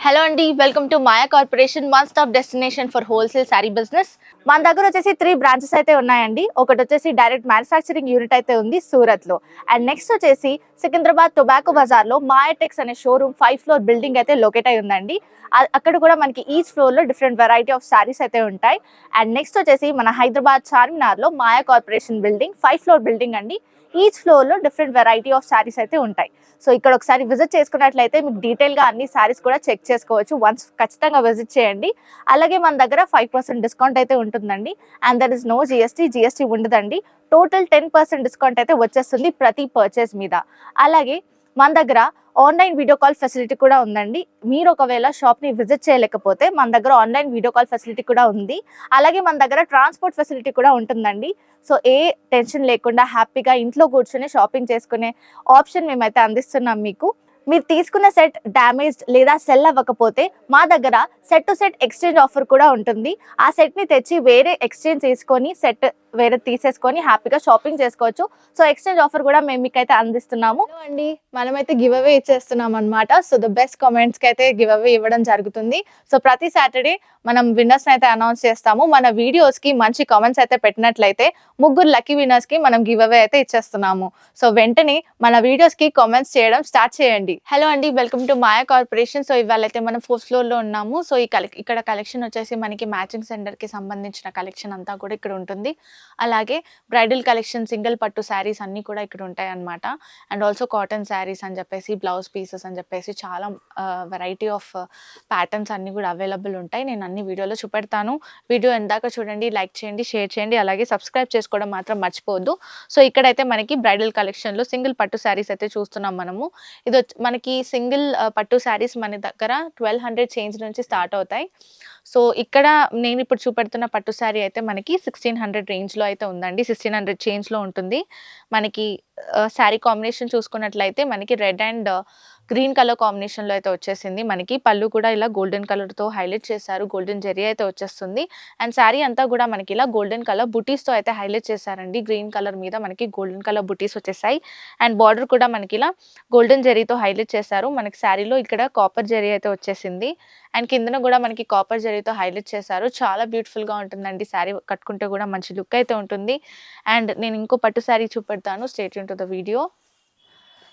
Hello అండి, welcome to Maya corporation, one stop destination for wholesale sari business. మన దగ్గర వచ్చేసి 3 బ్రాంచెస్ అయితే ఉన్నాయండి. ఒకటి వచ్చేసి డైరెక్ట్ మ్యానుఫ్యాక్చరింగ్ యూనిట్ అయితే ఉంది సూరత్లో. అండ్ నెక్స్ట్ వచ్చేసి సికింద్రాబాద్ టొబాకో బజార్లో మాయాటెక్స్ అనే షోరూమ్ 5th ఫ్లోర్ బిల్డింగ్ అయితే లొకేట్ అయి ఉందండి. అక్కడ కూడా మనకి ఈచ్ ఫ్లోర్లో డిఫరెంట్ వెరైటీ ఆఫ్ శారీస్ అయితే ఉంటాయి. అండ్ నెక్స్ట్ వచ్చేసి మన హైదరాబాద్ చార్మినార్లో Maya corporation building 5th floor building అండి. ఈచ్ ఫ్లోర్లో డిఫరెంట్ వెరైటీ ఆఫ్ శారీస్ అయితే ఉంటాయి. సో ఇక్కడ ఒకసారి విజిట్ చేసుకున్నట్లయితే మీకు డీటెయిల్గా అన్ని శారీస్ కూడా చెక్ చేసుకోవచ్చు. వన్స్ ఖచ్చితంగా విజిట్ చేయండి. అలాగే మన దగ్గర 5% డిస్కౌంట్ అయితే ఉంటుందండి. And that is no GST ఉండదండి. టోటల్ 10% డిస్కౌంట్ అయితే వచ్చేస్తుంది ప్రతి పర్చేస్ మీద. అలాగే మన దగ్గర ఆన్లైన్ వీడియో కాల్ ఫెసిలిటీ కూడా ఉందండి. మీరు ఒకవేళ షాప్ని విజిట్ చేయలేకపోతే మన దగ్గర ఆన్లైన్ వీడియో కాల్ ఫెసిలిటీ కూడా ఉంది. అలాగే మన దగ్గర ట్రాన్స్పోర్ట్ ఫెసిలిటీ కూడా ఉంటుందండి. సో ఏ టెన్షన్ లేకుండా హ్యాపీగా ఇంట్లో కూర్చొని షాపింగ్ చేసుకునే ఆప్షన్ మేమైతే అందిస్తున్నాం మీకు. మీరు తీసుకున్న సెట్ డ్యామేజ్డ్ లేదా సెల్ అవ్వకపోతే మా దగ్గర set to set exchange offer కూడా ఉంటుంది. ఆ సెట్ని తెచ్చి వేరే ఎక్స్చేంజ్ చేసుకొని సెట్ వేరే తీసేసుకొని హ్యాపీగా షాపింగ్ చేసుకోవచ్చు. సో ఎక్స్చేంజ్ ఆఫర్ కూడా మేము మీకైతే అందిస్తున్నాము అండి. మనమైతే గివ్ అవే ఇచ్చేస్తున్నాం అనమాట. సో ద బెస్ట్ కామెంట్స్కి అయితే గివ్ అవే ఇవ్వడం జరుగుతుంది. సో ప్రతి సాటర్డే మనం విన్నర్స్ అయితే అనౌన్స్ చేస్తాము. మన వీడియోస్కి మంచి కామెంట్స్ అయితే పెట్టినట్లయితే 3 లక్కీ విన్నర్స్కి మనం గివ్ అవే అయితే ఇచ్చేస్తున్నాము. సో వెంటనే మన వీడియోస్కి కామెంట్స్ చేయడం స్టార్ట్ చేయండి. హలో అండి, welcome to Maya corporation. So ఇవాళ అయితే మనం 4th ఫ్లోర్లో ఉన్నాము. సో ఇక్కడ కలెక్షన్ వచ్చేసి మనకి మ్యాచింగ్ సెంటర్కి సంబంధించిన కలెక్షన్ అంతా కూడా ఇక్కడ ఉంటుంది. అలాగే బ్రైడల్ కలెక్షన్, సింగిల్ పట్టు శారీస్ అన్నీ కూడా ఇక్కడ ఉంటాయి అన్నమాట. అండ్ ఆల్సో కాటన్ శారీస్ అని చెప్పేసి, బ్లౌజ్ పీసెస్ అని చెప్పేసి చాలా వెరైటీ ఆఫ్ ప్యాటర్న్స్ అన్నీ కూడా అవైలబుల్ ఉంటాయి. నేను అన్ని వీడియోలో చూపెడతాను. వీడియో ఎందాక చూడండి, లైక్ చేయండి, షేర్ చేయండి, అలాగే సబ్స్క్రైబ్ చేసుకోవడం మాత్రం మర్చిపోవద్దు. సో ఇక్కడైతే మనకి బ్రైడల్ కలెక్షన్లో సింగిల్ పట్టు శారీస్ అయితే చూస్తున్నాం మనము. ఇది మనకి సింగిల్ పట్టు శారీస్ మన దగ్గర 1200 చేంజ్ నుంచి స్టార్ట్ అవుతాయి. సో ఇక్కడ నేను ఇప్పుడు చూపెడుతున్న పట్టు శారీ అయితే మనకి 1600 రేంజ్లో అయితే ఉందండి. 1600 చేంజ్లో ఉంటుంది. మనకి శారీ కాంబినేషన్ చూసుకున్నట్లయితే మనకి రెడ్ అండ్ గ్రీన్ కలర్ కాంబినేషన్లో అయితే వచ్చేసింది. మనకి పళ్ళు కూడా ఇలా గోల్డెన్ కలర్తో హైలైట్ చేశారు. గోల్డెన్ జెరీ అయితే వచ్చేస్తుంది. అండ్ శారీ అంతా కూడా మనకి ఇలా గోల్డెన్ కలర్ బుటీస్తో అయితే హైలైట్ చేశారండి. గ్రీన్ కలర్ మీద మనకి గోల్డెన్ కలర్ బుటీస్ వచ్చేసాయి. అండ్ బార్డర్ కూడా మనకి ఇలా గోల్డెన్ జెరీతో హైలైట్ చేశారు. మనకి శారీలో ఇక్కడ కాపర్ జెరీ అయితే వచ్చేసింది. అండ్ కిందన కూడా మనకి కాపర్ జెరీతో హైలైట్ చేశారు. చాలా బ్యూటిఫుల్గా ఉంటుందండి. శారీ కట్టుకుంటే కూడా మంచి లుక్ అయితే ఉంటుంది. అండ్ నేను ఇంకో పట్టు శారీ చూపెడతాను. Stay tune to the video.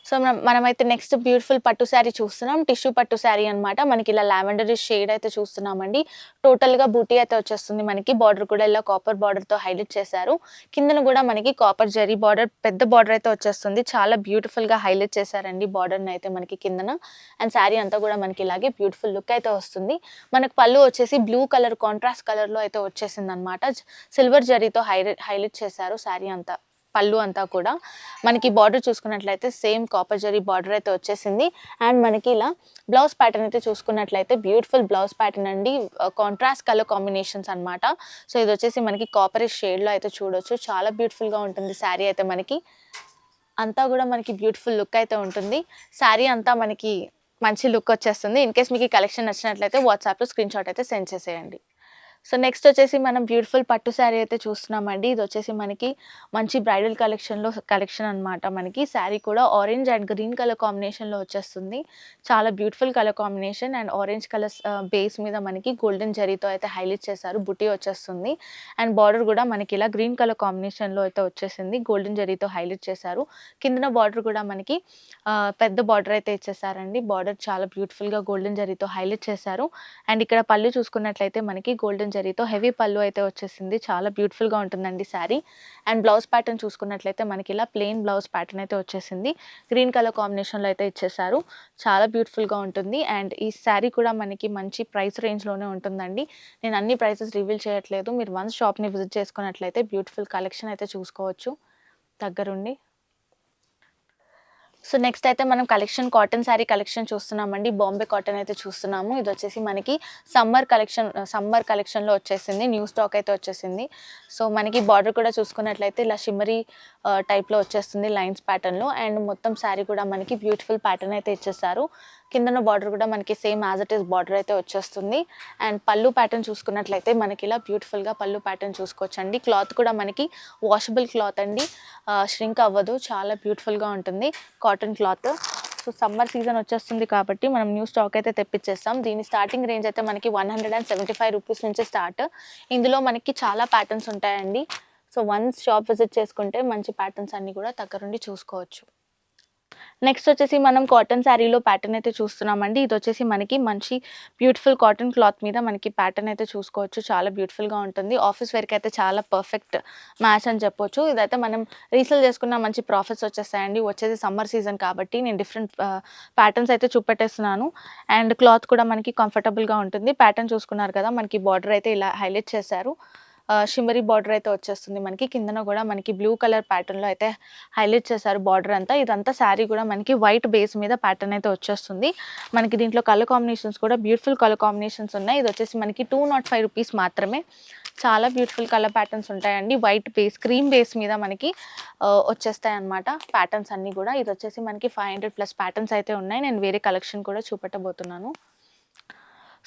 So మనమైతే నెక్స్ట్ బ్యూటిఫుల్ పట్టు శారీ చూస్తున్నాం. టిష్యూ పట్టు శారీ అనమాట. మనకి ఇలా లావెండర్ షేడ్ అయితే చూస్తున్నామండి. టోటల్గా బూటీ అయితే వచ్చేస్తుంది. మనకి బార్డర్ కూడా ఇలా కాపర్ బార్డర్తో హైలైట్ చేశారు. కిందన కూడా మనకి కాపర్ జరీ బార్డర్, పెద్ద బార్డర్ అయితే వచ్చేస్తుంది. చాలా బ్యూటిఫుల్గా హైలైట్ చేశారండి బార్డర్ని అయితే మనకి కిందన. అండ్ శారీ అంతా కూడా మనకి ఇలాగే బ్యూటిఫుల్ లుక్ అయితే వస్తుంది. మనకు పళ్ళు వచ్చేసి బ్లూ కలర్ కాంట్రాస్ట్ కలర్లో అయితే వచ్చేసింది అనమాట. సిల్వర్ జరీతో హైలైట్ చేశారు శారీ అంతా. పళ్ళు అంతా కూడా మనకి బార్డర్ చూసుకున్నట్లయితే సేమ్ కాపర్ జరీ బార్డర్ అయితే వచ్చేసింది. అండ్ మనకి ఇలా బ్లౌజ్ ప్యాటర్న్ అయితే చూసుకున్నట్లయితే బ్యూటిఫుల్ బ్లౌజ్ ప్యాటర్న్ అండి. కాంట్రాస్ట్ కలర్ కాంబినేషన్స్ అనమాట. సో ఇది వచ్చేసి మనకి కాపరిష్ షేడ్లో అయితే చూడొచ్చు. చాలా బ్యూటిఫుల్గా ఉంటుంది శారీ అయితే మనకి. అంతా కూడా మనకి బ్యూటిఫుల్ లుక్ అయితే ఉంటుంది. శారీ అంతా మనకి మంచి లుక్ వచ్చేస్తుంది. ఇన్ కేస్ మీకు ఈ కలెక్షన్ నచ్చినట్లయితే వాట్సాప్లో స్క్రీన్ షాట్ అయితే సెండ్ చేసేయండి. సో నెక్స్ట్ వచ్చేసి మనం బ్యూటిఫుల్ పట్టు శారీ అయితే చూస్తున్నామండి. ఇది వచ్చేసి మనకి మంచి బ్రైడల్ కలెక్షన్ అనమాట. మనకి శారీ కూడా ఆరెంజ్ అండ్ గ్రీన్ కలర్ కాంబినేషన్లో వచ్చేస్తుంది. చాలా beautiful colour combination. And orange colour base మీద మనకి గోల్డెన్ జరీతో అయితే హైలైట్ చేశారు. బుటీ వచ్చేస్తుంది. అండ్ బార్డర్ కూడా మనకి ఇలా గ్రీన్ కలర్ కాంబినేషన్లో అయితే వచ్చేసింది. గోల్డెన్ జరీతో హైలైట్ చేశారు. కిందన బార్డర్ కూడా మనకి పెద్ద బార్డర్ అయితే ఇచ్చేసారండి. బార్డర్ చాలా బ్యూటిఫుల్గా గోల్డెన్ జరీతో హైలైట్ చేశారు. అండ్ ఇక్కడ పళ్ళు చూసుకున్నట్లయితే మనకి గోల్డెన్ జరీతో హెవీ పళ్ళు అయితే వచ్చేసింది. చాలా బ్యూటిఫుల్గా ఉంటుందండి శారీ. అండ్ బ్లౌజ్ ప్యాటర్న్ చూసుకున్నట్లయితే మనకి ఇలా ప్లెయిన్ బ్లౌజ్ ప్యాటర్న్ అయితే వచ్చేసింది. గ్రీన్ కలర్ కాంబినేషన్లో అయితే ఇచ్చేసారు. చాలా బ్యూటిఫుల్గా ఉంటుంది. అండ్ ఈ శారీ కూడా మనకి మంచి ప్రైస్ రేంజ్లోనే ఉంటుందండి. నేను అన్ని ప్రైసెస్ రివీల్ చేయట్లేదు. మీరు వన్స్ షాప్ని విజిట్ చేసుకున్నట్లయితే బ్యూటిఫుల్ కలెక్షన్ అయితే చూసుకోవచ్చు దగ్గరుండి. సో నెక్స్ట్ అయితే మనం కాటన్ శారీ కలెక్షన్ చూస్తున్నామండి. బాంబే కాటన్ అయితే చూస్తున్నాము. ఇది వచ్చేసి మనకి సమ్మర్ కలెక్షన్లో వచ్చేసింది. న్యూ స్టాక్ అయితే వచ్చేసింది. సో మనకి బార్డర్ కూడా చూసుకున్నట్లయితే ఇలా షిమ్మరీ టైప్లో వచ్చేస్తుంది లైన్స్ ప్యాటర్న్లో. అండ్ మొత్తం శారీ కూడా మనకి బ్యూటిఫుల్ ప్యాటర్న్ అయితే ఇచ్చేసారు. కిందన బార్డర్ కూడా మనకి same as it is border అయితే వచ్చేస్తుంది. అండ్ పళ్ళు ప్యాటర్న్ చూసుకున్నట్లయితే మనకి ఇలా బ్యూటిఫుల్గా పళ్ళు ప్యాటర్న్ చూసుకోవచ్చండి. క్లాత్ కూడా మనకి వాషబుల్ క్లాత్ అండి. ష్రింక్ అవ్వదు. చాలా బ్యూటిఫుల్గా ఉంటుంది cotton cloth. So summer season వచ్చేస్తుంది కాబట్టి మనం న్యూ స్టాక్ అయితే తెప్పించేస్తాం. దీని స్టార్టింగ్ రేంజ్ అయితే మనకి 175 రూపీస్ నుంచి స్టార్ట్. ఇందులో మనకి చాలా ప్యాటర్న్స్ ఉంటాయండి. సో వన్స్ షాప్ విజిట్ చేసుకుంటే మంచి ప్యాటర్న్స్ అన్నీ కూడా దగ్గరుండి చూసుకోవచ్చు. నెక్స్ట్ వచ్చేసి మనం కాటన్ శారీలో ప్యాటర్న్ అయితే చూస్తున్నామండి. ఇది వచ్చేసి మనకి మంచి బ్యూటిఫుల్ కాటన్ క్లాత్ మీద మనకి ప్యాటర్న్ అయితే చూసుకోవచ్చు. చాలా బ్యూటిఫుల్గా ఉంటుంది. ఆఫీస్ వేర్కి అయితే చాలా పర్ఫెక్ట్ మ్యాచ్ అని చెప్పొచ్చు. ఇదైతే మనం రీసేల్ చేసుకున్న మంచి ప్రాఫిట్స్ వచ్చేస్తాయండి. వచ్చేది సమ్మర్ సీజన్ కాబట్టి నేను డిఫరెంట్ ప్యాటర్న్స్ అయితే చూపెట్టేస్తున్నాను. అండ్ క్లాత్ కూడా మనకి కంఫర్టబుల్గా ఉంటుంది. ప్యాటర్న్ చూసుకున్నారు కదా, మనకి బార్డర్ అయితే ఇలా హైలైట్ చేశారు. షిమ్మరీ బార్డర్ అయితే వచ్చేస్తుంది మనకి. కిందన కూడా మనకి బ్లూ కలర్ ప్యాటర్న్లో అయితే హైలైట్ చేశారు బార్డర్ అంతా. ఇదంతా శారీ కూడా మనకి వైట్ బేస్ మీద ప్యాటర్న్ అయితే వచ్చేస్తుంది. మనకి దీంట్లో కలర్ కాంబినేషన్స్ కూడా బ్యూటిఫుల్ కలర్ కాంబినేషన్స్ ఉన్నాయి. ఇది వచ్చేసి మనకి 205 రూపీస్ మాత్రమే. చాలా బ్యూటిఫుల్ కలర్ ప్యాటర్న్స్ ఉంటాయండి. వైట్ బేస్, క్రీమ్ బేస్ మీద మనకి వచ్చేస్తాయి అన్నమాట ప్యాటర్న్స్ అన్నీ కూడా. ఇది వచ్చేసి మనకి 500+ ప్యాటర్న్స్ అయితే ఉన్నాయి. నేను వేరే కలెక్షన్ కూడా చూపెట్టబోతున్నాను.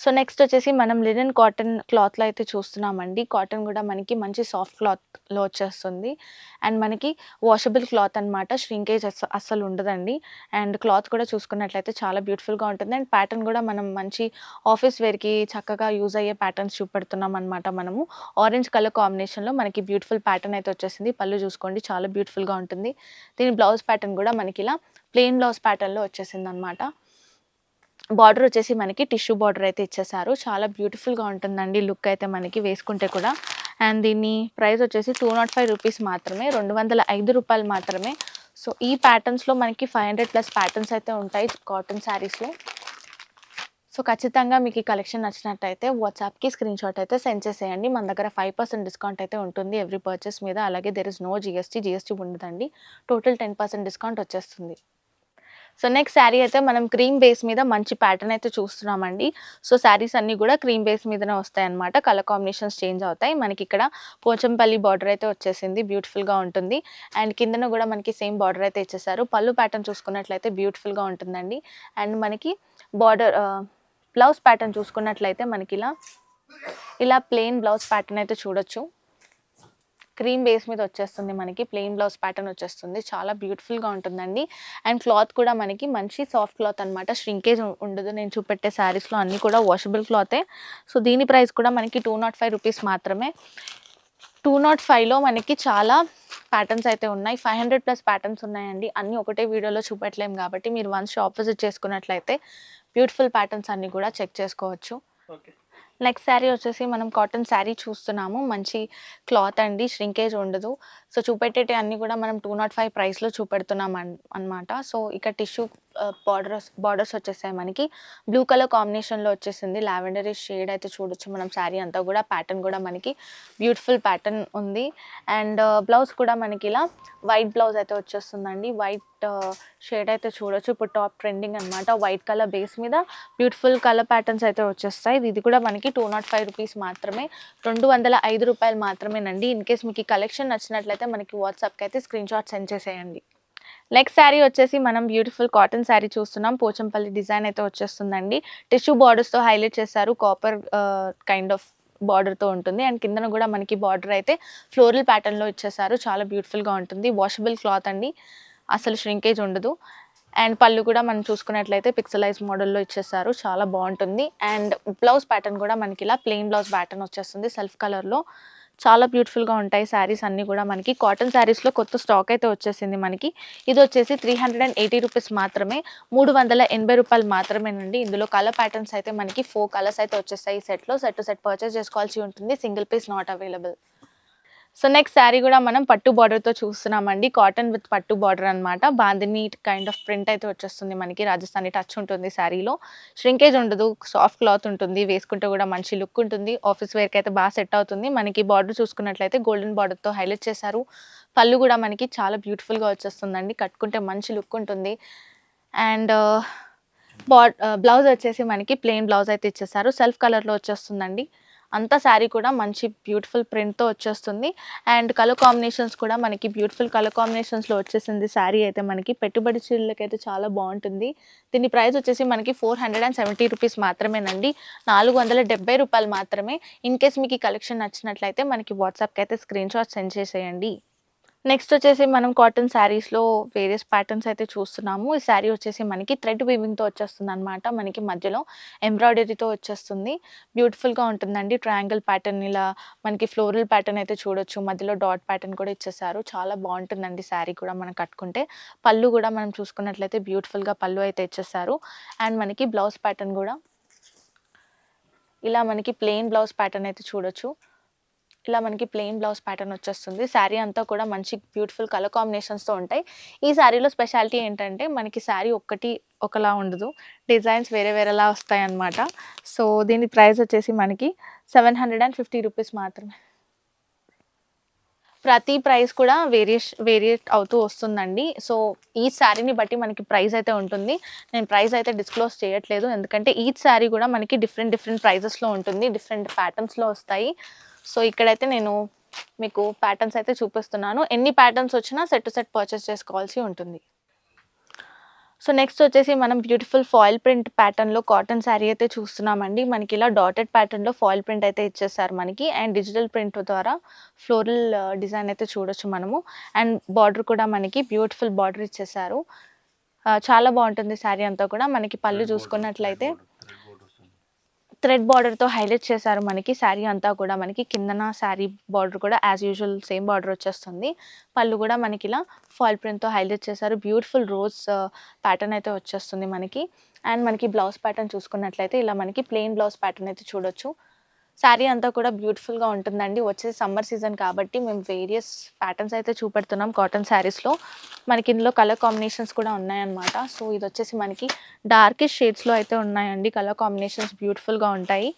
సో నెక్స్ట్ వచ్చేసి మనం లినెన్ కాటన్ క్లాత్లో అయితే చూస్తున్నామండి. కాటన్ కూడా మనకి మంచి సాఫ్ట్ క్లాత్లో వచ్చేస్తుంది. అండ్ మనకి వాషబుల్ క్లాత్ అనమాట. ష్రింకేజ్ అస్సలు ఉండదండి. అండ్ క్లాత్ కూడా చూసుకున్నట్లయితే చాలా బ్యూటిఫుల్గా ఉంటుంది. అండ్ ప్యాటర్న్ కూడా మనం మంచి ఆఫీస్ వేర్కి చక్కగా యూజ్ అయ్యే ప్యాటర్న్స్ చూపెడుతున్నాం అనమాట మనము. ఆరెంజ్ కలర్ కాంబినేషన్లో మనకి బ్యూటిఫుల్ ప్యాటర్న్ అయితే వచ్చేసింది. పళ్ళు చూసుకోండి, చాలా బ్యూటిఫుల్గా ఉంటుంది. దీని బ్లౌజ్ ప్యాటర్న్ కూడా మనకి ఇలా ప్లెయిన్ బ్లౌజ్ ప్యాటర్న్లో వచ్చేసింది అనమాట. బార్డర్ వచ్చేసి మనకి టిష్యూ బార్డర్ అయితే ఇచ్చేసారు. చాలా బ్యూటిఫుల్గా ఉంటుందండి లుక్ అయితే మనకి వేసుకుంటే కూడా. అండ్ దీని ప్రైస్ వచ్చేసి 205 రూపీస్ మాత్రమే, 205 రూపాయలు మాత్రమే. సో ఈ ప్యాటర్న్స్లో మనకి 500+ ప్యాటర్న్స్ అయితే ఉంటాయి కాటన్ శారీస్లో. సో ఖచ్చితంగా మీకు ఈ కలెక్షన్ నచ్చినట్టయితే వాట్సాప్కి స్క్రీన్ షాట్ అయితే సెండ్ చేసేయండి. మన దగ్గర 5% డిస్కౌంట్ అయితే ఉంటుంది ఎవ్రీ పర్చేస్ మీద. అలాగే దెర్ ఇస్ నో జిఎస్టీ ఉండదండి. టోటల్ 10% డిస్కౌంట్ వచ్చేస్తుంది. సో నెక్స్ట్ శారీ అయితే మనం క్రీమ్ బేస్ మీద మంచి ప్యాటర్న్ అయితే చూస్తున్నామండి. సో శారీస్ అన్నీ కూడా క్రీమ్ బేస్ మీదనే వస్తాయి అనమాట. కలర్ కాంబినేషన్స్ చేంజ్ అవుతాయి. మనకి ఇక్కడ పోచంపల్లి బార్డర్ అయితే వచ్చేసింది, బ్యూటిఫుల్గా ఉంటుంది. అండ్ కిందన కూడా మనకి సేమ్ బార్డర్ అయితే ఇచ్చేసారు. పళ్ళు ప్యాటర్న్ చూసుకున్నట్లయితే బ్యూటిఫుల్గా ఉంటుందండి. అండ్ మనకి బార్డర్ బ్లౌజ్ ప్యాటర్న్ చూసుకున్నట్లయితే మనకి ఇలా ప్లెయిన్ బ్లౌజ్ ప్యాటర్న్ అయితే చూడొచ్చు. క్రీమ్ బేస్ మీద వచ్చేస్తుంది మనకి. ప్లెయిన్ బ్లౌజ్ ప్యాటర్న్ వచ్చేస్తుంది. చాలా బ్యూటిఫుల్గా ఉంటుందండి. అండ్ క్లాత్ కూడా మనకి మంచి సాఫ్ట్ క్లాత్ అనమాట. ష్రింకేజ్ ఉండదు. నేను చూపెట్టే శారీస్లో అన్నీ కూడా వాషబుల్ క్లాతే. సో దీని ప్రైస్ కూడా మనకి 205 రూపీస్ మాత్రమే. 205లో మనకి చాలా ప్యాటర్న్స్ అయితే ఉన్నాయి. 500+ ప్యాటర్న్స్ ఉన్నాయండి. అన్నీ ఒకటే వీడియోలో చూపెట్టలేము కాబట్టి మీరు వన్స్ షాప్ విజిట్ చేసుకున్నట్లయితే బ్యూటిఫుల్ ప్యాటర్న్స్ అన్నీ కూడా చెక్ చేసుకోవచ్చు. నెక్స్ట్ శారీ వచ్చేసి మనం కాటన్ శారీ చూస్తున్నాము. మంచి క్లాత్ అండి, ష్రింకేజ్ ఉండదు. సో చూపెట్టేటి అన్నీ కూడా మనం 205 ప్రైస్లో చూపెడుతున్నాం అనమాట. సో ఇక్కడ టిష్యూ బార్డర్స్ వచ్చేసాయి మనకి. బ్లూ కలర్ కాంబినేషన్లో వచ్చేసింది. లావెండరీ షేడ్ అయితే చూడొచ్చు మనం శారీ అంతా కూడా. ప్యాటర్న్ కూడా మనకి బ్యూటిఫుల్ ప్యాటర్న్ ఉంది. అండ్ బ్లౌజ్ కూడా మనకి ఇలా వైట్ బ్లౌజ్ అయితే వచ్చేస్తుందండి. వైట్ షేడ్ అయితే చూడొచ్చు. ఇప్పుడు టాప్ ట్రెండింగ్ అనమాట. వైట్ కలర్ బేస్ మీద బ్యూటిఫుల్ కలర్ ప్యాటర్న్స్ అయితే వచ్చేస్తాయి. ఇది కూడా మనకి 205 రూపీస్ మాత్రమే, 205 రూపాయలు మాత్రమేనండి. ఇన్ కేస్ మీకు ఈ కలెక్షన్ నచ్చినట్లయితే మనకి వాట్సాప్కి అయితే స్క్రీన్ షాట్ సెండ్ చేసేయండి. నెక్స్ట్ శారీ వచ్చేసి మనం బ్యూటిఫుల్ కాటన్ శారీ చూస్తున్నాం. పోచంపల్లి డిజైన్ అయితే వచ్చేస్తుందండి. టిష్యూ బార్డర్స్తో హైలైట్ చేశారు. కాపర్ కైండ్ ఆఫ్ బార్డర్తో ఉంటుంది. అండ్ కిందన కూడా మనకి బార్డర్ అయితే ఫ్లోరల్ ప్యాటర్న్లో ఇచ్చేసారు. చాలా బ్యూటిఫుల్గా ఉంటుంది. వాషబుల్ క్లాత్ అండి, అసలు ష్రింకేజ్ ఉండదు. అండ్ పళ్ళు కూడా మనం చూసుకున్నట్లయితే పిక్సలైజ్ మోడల్లో ఇచ్చేసారు. చాలా బాగుంటుంది. అండ్ బ్లౌజ్ ప్యాటర్న్ కూడా మనకి ఇలా ప్లెయిన్ బ్లౌజ్ ప్యాటర్న్ వచ్చేస్తుంది సెల్ఫ్ కలర్లో. చాలా బ్యూటిఫుల్గా ఉంటాయి శారీస్ అన్నీ కూడా మనకి. కాటన్ శారీస్లో కొత్త స్టాక్ అయితే వచ్చేసింది మనకి. ఇది వచ్చేసి 380 రూపీస్ మాత్రమే, 380 రూపాయలు మాత్రమేనండి. ఇందులో కలర్ ప్యాటర్న్స్ అయితే మనకి 4 కలర్స్ అయితే వచ్చేస్తాయి ఈ సెట్లో. సెట్ టు సెట్ పర్చేస్ చేసుకోవాల్సి ఉంటుంది. Single piece not available. So next sari కూడా మనం పట్టు బార్డర్తో చూస్తున్నామండి. కాటన్ విత్ పట్టు బార్డర్ అనమాట. బాందిని కైండ్ ఆఫ్ ప్రింట్ అయితే వచ్చేస్తుంది మనకి. రాజస్థానీ టచ్ ఉంటుంది శారీలో. ష్రింకేజ్ ఉండదు, సాఫ్ట్ క్లాత్ ఉంటుంది. వేసుకుంటే కూడా మంచి లుక్ ఉంటుంది. ఆఫీస్ వేర్కి అయితే బాగా సెట్ అవుతుంది. మనకి బార్డర్ చూసుకున్నట్లయితే గోల్డెన్ బార్డర్తో హైలైట్ చేశారు. పళ్ళు కూడా మనకి చాలా బ్యూటిఫుల్గా వచ్చేస్తుందండి. కట్టుకుంటే మంచి లుక్ ఉంటుంది. అండ్ బ్లౌజ్ వచ్చేసి మనకి ప్లెయిన్ బ్లౌజ్ అయితే ఇచ్చేసారు. సెల్ఫ్ కలర్లో వచ్చేస్తుందండి. అంతా శారీ కూడా మంచి బ్యూటిఫుల్ ప్రింట్తో వచ్చేస్తుంది. అండ్ కలర్ కాంబినేషన్స్ కూడా మనకి బ్యూటిఫుల్ కలర్ కాంబినేషన్స్లో వచ్చేసింది. శారీ అయితే మనకి పెట్టుబడి చీరలకైతే చాలా బాగుంటుంది. దీని ప్రైస్ వచ్చేసి మనకి 470 రూపీస్ మాత్రమేనండి, 470 రూపాయలు మాత్రమే. ఇన్ కేస్ మీకు ఈ కలెక్షన్ నచ్చినట్లయితే మనకి వాట్సాప్కి అయితే స్క్రీన్ షాట్ సెండ్ చేసేయండి. నెక్స్ట్ వచ్చేసి మనం కాటన్ శారీస్‌లో వేరియస్ ప్యాటర్న్స్ అయితే చూస్తున్నాము. ఈ శారీ వచ్చేసి మనకి థ్రెడ్ వీవింగ్‌తో వచ్చేస్తుందనమాట. మనకి మధ్యలో ఎంబ్రాయిడరీతో వచ్చేస్తుంది. బ్యూటిఫుల్‌గా ఉంటుందండి. ట్రయాంగిల్ ప్యాటర్న్ ఇలా మనకి ఫ్లోరల్ ప్యాటర్న్ అయితే చూడొచ్చు. మధ్యలో డాట్ ప్యాటర్న్ కూడా ఇచ్చేసారు. చాలా బావుంటుందండి శారీ కూడా మనం కట్టుకుంటే. పళ్ళు కూడా మనం చూసుకున్నట్లయితే బ్యూటిఫుల్‌గా పళ్ళు అయితే ఇచ్చేసారు. అండ్ మనకి బ్లౌజ్ ప్యాటర్న్ కూడా ఇలా మనకి ప్లెయిన్ బ్లౌజ్ ప్యాటర్న్ అయితే చూడొచ్చు. ఇలా మనకి ప్లెయిన్ బ్లౌజ్ ప్యాటర్న్ వచ్చేస్తుంది. శారీ అంతా కూడా మంచి బ్యూటిఫుల్ కలర్ కాంబినేషన్స్‌తో ఉంటాయి. ఈ శారీలో స్పెషాలిటీ ఏంటంటే మనకి శారీ ఒక్కటి ఒకలా ఉండదు. డిజైన్స్ వేరే వేరేలా వస్తాయన్నమాట. సో, దీని ప్రైస్ వచ్చేసి మనకి 750 రూపీస్ మాత్రమే. ప్రతి ప్రైస్ కూడా వేరియేట్ అవుతూ వస్తుందండి. సో, ఈ శారీని బట్టి మనకి ప్రైస్ అయితే ఉంటుంది. నేను ప్రైస్ అయితే డిస్క్లోజ్ చేయట్లేదు. ఎందుకంటే ఈచ్ శారీ కూడా మనకి డిఫరెంట్ ప్రైజెస్‌లో ఉంటుంది. డిఫరెంట్ ప్యాటర్న్స్‌లో వస్తాయి. సో, ఇక్కడైతే నేను మీకు ప్యాటర్న్స్ అయితే చూపిస్తున్నాను. ఎన్ని ప్యాటర్న్స్ వచ్చినా సెట్ టు సెట్ పర్చేస్ చేసుకోవాల్సి ఉంటుంది. సో, నెక్స్ట్ వచ్చేసి మనం బ్యూటిఫుల్ ఫాయిల్ ప్రింట్ ప్యాటర్న్‌లో కాటన్ శారీ అయితే చూస్తున్నామండి. మనకి ఇలా డాటెడ్ ప్యాటర్న్‌లో ఫాయిల్ ప్రింట్ అయితే ఇచ్చేసారు మనకి. అండ్ డిజిటల్ ప్రింట్ ద్వారా ఫ్లోరల్ డిజైన్ అయితే చూడొచ్చు మనము. అండ్ బార్డర్ కూడా మనకి బ్యూటిఫుల్ బార్డర్ ఇచ్చేసారు. చాలా బావుంటుంది శారీ అంతా కూడా. మనకి పళ్ళు చూసుకున్నట్లయితే థ్రెడ్ బార్డర్‌తో హైలైట్ చేశారు మనకి. శారీ అంతా కూడా మనకి కిందన శారీ బార్డర్ కూడా యాజ్ యూజువల్ సేమ్ బార్డర్ వచ్చేస్తుంది. పళ్ళు కూడా మనకిలా ఫాయిల్ ప్రింట్‌తో హైలైట్ చేశారు. బ్యూటిఫుల్ రోజ్ ప్యాటర్న్ అయితే వచ్చేస్తుంది మనకి. అండ్ మనకి బ్లౌజ్ ప్యాటర్న్ చూసుకున్నట్లయితే ఇలా మనకి ప్లెయిన్ బ్లౌజ్ ప్యాటర్న్ అయితే చూడొచ్చు. శారీ అంతా కూడా బ్యూటిఫుల్‌గా ఉంటుందండి. వచ్చేసి సమ్మర్ సీజన్ కాబట్టి మేము వేరియస్ ప్యాటర్న్స్ అయితే చూపెడుతున్నాం కాటన్ శారీస్‌లో. మనకి ఇందులో కలర్ కాంబినేషన్స్ కూడా ఉన్నాయన్నమాట. సో, ఇదొచ్చేసి మనకి డార్కెస్ట్ షేడ్స్‌లో అయితే ఉన్నాయండి. కలర్ కాంబినేషన్స్ బ్యూటిఫుల్‌గా ఉంటాయి.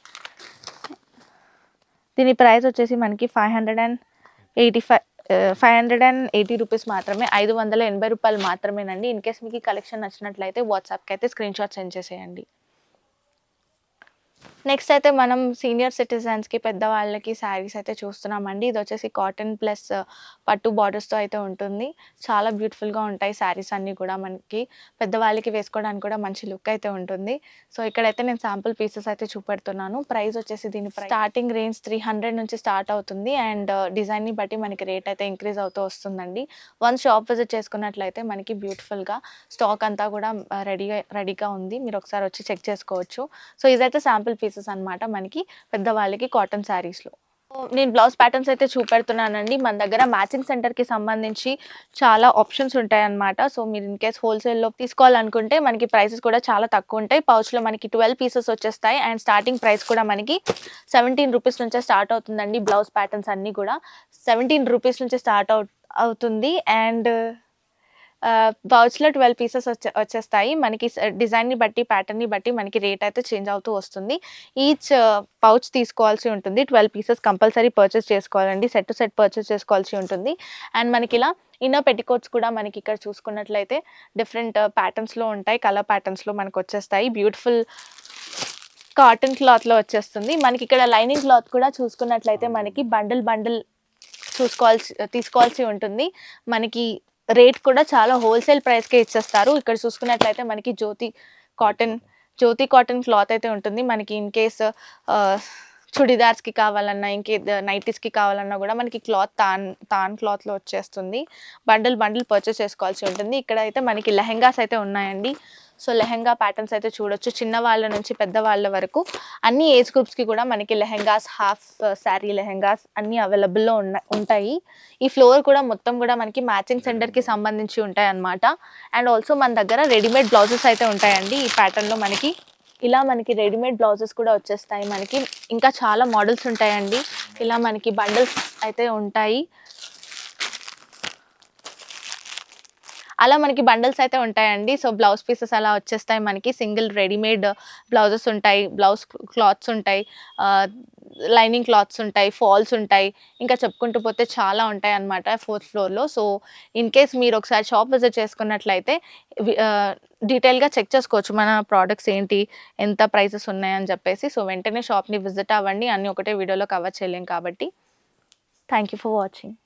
దీని ప్రైస్ వచ్చేసి మనకి 580 రూపీస్ మాత్రమే. రూ. 580 మాత్రమేనండి. ఇన్‌కేస్ మీకు ఈ కలెక్షన్ నచ్చినట్లయితే వాట్సాప్‌కి అయితే స్క్రీన్‌షాట్ సెండ్ చేసేయండి. నెక్స్ట్ అయితే మనం సీనియర్ సిటిజన్స్‌కి, పెద్దవాళ్ళకి శారీస్ అయితే చూస్తున్నామండి. ఇదొచ్చేసి కాటన్ ప్లస్ పట్టు బార్డర్స్‌తో అయితే ఉంటుంది. చాలా బ్యూటిఫుల్‌గా ఉంటాయి శారీస్ అన్నీ కూడా మనకి. పెద్దవాళ్ళకి వేసుకోవడానికి కూడా మంచి లుక్ అయితే ఉంటుంది. సో, ఇక్కడైతే నేను శాంపుల్ పీసెస్ అయితే చూపెడుతున్నాను. ప్రైస్ వచ్చేసి దీని స్టార్టింగ్ రేంజ్ 300 నుంచి స్టార్ట్ అవుతుంది. అండ్ డిజైన్‌ని బట్టి మనకి రేట్ అయితే ఇంక్రీజ్ అవుతూ వస్తుందండి. వన్స్ షాప్ విజిట్ చేసుకున్నట్లయితే మనకి బ్యూటిఫుల్‌గా స్టాక్ అంతా కూడా రెడీగా ఉంది. మీరు ఒకసారి వచ్చి చెక్ చేసుకోవచ్చు. సో, ఇదైతే శాంపుల్ పీసెస్ అన్నమాట మనకి పెద్దవాళ్ళకి కాటన్ శారీస్‌లో. నేను బ్లౌజ్ ప్యాటర్న్స్ అయితే చూపెడుతున్నానండి. మన దగ్గర మ్యాచింగ్ సెంటర్‌కి సంబంధించి చాలా ఆప్షన్స్ ఉంటాయన్నమాట. సో, మీరు ఇన్‌కేస్ హోల్‌సేల్‌లో తీసుకోవాలనుకుంటే మనకి ప్రైసెస్ కూడా చాలా తక్కువుంటాయి. పౌచ్‌లో మనకి 12 పీసెస్ వచ్చేస్తాయి. అండ్ స్టార్టింగ్ ప్రైస్ కూడా మనకి 17 రూపీస్ నుంచే స్టార్ట్ అవుతుందండి. బ్లౌజ్ ప్యాటర్న్స్ అన్నీ కూడా 17 రూపీస్ నుంచి స్టార్ట్ అవుతుంది. అండ్ పౌచ్‌లో 12 పీసెస్ వచ్చేస్తాయి. మనకి డిజైన్‌ని బట్టి, ప్యాటర్న్‌ని బట్టి మనకి రేట్ అయితే చేంజ్ అవుతూ వస్తుంది. ఈచ్ పౌచ్ తీసుకోవాల్సి ఉంటుంది. 12 పీసెస్ కంపల్సరీ పర్చేస్ చేసుకోవాలండి. సెట్ టు సెట్ పర్చేస్ చేసుకోవాల్సి ఉంటుంది. అండ్ మనకిలా ఇన్నర్ పెట్టికోట్స్ కూడా మనకి ఇక్కడ చూసుకున్నట్లయితే డిఫరెంట్ ప్యాటర్న్స్‌లో ఉంటాయి. కలర్ ప్యాటర్న్స్‌లో మనకొచ్చేస్తాయి. బ్యూటిఫుల్ కాటన్ క్లాత్‌లో వచ్చేస్తుంది. మనకిక్కడ లైనింగ్ క్లాత్ కూడా చూసుకున్నట్లయితే మనకి బండిల్ తీసుకోవాల్సి ఉంటుంది. మనకి రేట్ కూడా చాలా హోల్‌సేల్ ప్రైస్‌కే ఇచ్చేస్తారు. ఇక్కడ చూసుకున్నట్లయితే మనకి జ్యోతి కాటన్ క్లాత్ అయితే ఉంటుంది. మనకి ఇన్ కేస్ ఆహ్, చుడిదార్స్‌కి కావాలన్నా, నైటీస్‌కి కావాలన్నా గూడా మనకి క్లాత్ తాన్ క్లాత్‌లో వచ్చేస్తుంది. బండిల్ పర్చేస్ చేసుకోవాల్సి ఉంటుంది. ఇక్కడైతే మనకి లెహెంగాస్ అయితే ఉన్నాయండి. సో, లెహెంగా ప్యాటర్న్స్ అయితే చూడొచ్చు. చిన్నవాళ్ళ నుంచి పెద్దవాళ్ళ వరకు అన్ని ఏజ్ గ్రూప్స్‌కి కూడా మనకి లెహెంగాస్, హాఫ్ శారీ లెహెంగాస్ అన్నీ అవైలబుల్‌లో ఉంటాయి. ఈ ఫ్లోర్ కూడా మొత్తం కూడా మనకి మ్యాచింగ్ సెంటర్‌కి సంబంధించి ఉంటాయన్నమాట. అండ్ ఆల్సో మన దగ్గర రెడీమేడ్ బ్లౌజెస్ అయితే ఉంటాయండి. ఈ ప్యాటర్న్‌లో మనకి ఇలా మనకి రెడీమేడ్ బ్లౌజెస్ కూడా వచ్చేస్తాయి మనకి. ఇంకా చాలా మోడల్స్ ఉంటాయండి. ఇలా మనకి బండిల్స్ అయితే ఉంటాయి. అలా మనకి బండిల్స్ అయితే ఉంటాయండి. సో, బ్లౌజ్ పీసెస్ అలా వచ్చేస్తాయి మనకి. సింగిల్ రెడీమేడ్ బ్లౌజెస్ ఉంటాయి. బ్లౌజ్ క్లాత్స్ ఉంటాయి. ఆహ్, లైనింగ్ క్లాత్స్ ఉంటాయి. ఫాల్స్ ఉంటాయి. ఇంకా చెప్పుకుంటూ పోతే చాలా ఉంటాయన్నమాట 4th ఫ్లోర్‌లో. సో, ఇన్ కేస్ మీరు ఒకసారి షాప్ విజిట్ చేసుకున్నట్లయితే డీటెయిల్‌గా చెక్ చేసుకోవచ్చు. మన ప్రొడక్ట్స్ ఏంటి, ఎంత ప్రైసెస్ ఉన్నాయని చెప్పేసి. సో, వెంటనే షాప్‌ని విజిట్ అవ్వండి. అన్నీ ఒకటే వీడియోలో కవర్ చేయలేం కాబట్టి. Thank you for watching.